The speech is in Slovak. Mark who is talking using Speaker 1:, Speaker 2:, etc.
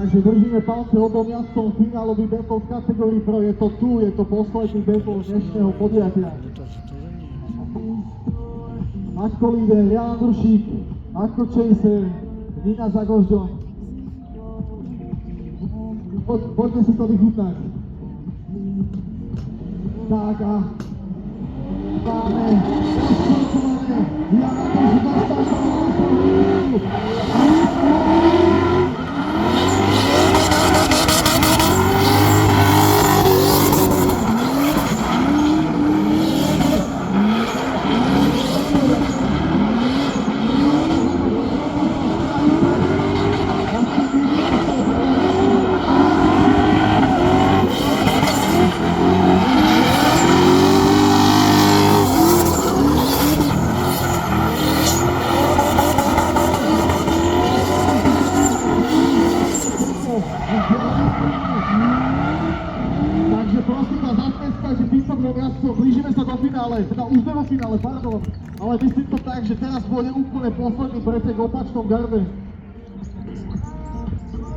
Speaker 1: Takže držíme palce obom jazdcom, finálový battle v kategórii Pro, je to tu, je to posledný battle dnešného podujatia. Ako líder Jan Rušík, ako chaser Nina Zagožďo. Poďme si to vychutnať. Tak a máme rozpracované Jana Rušíka startovala. Takže prosím vás, zatleskajte týmto dvom jazdcom, blížime sa do finále, teda už do finále, pardon, ale myslím to tak, že teraz bude úplne posledný pretek v opačnom garde.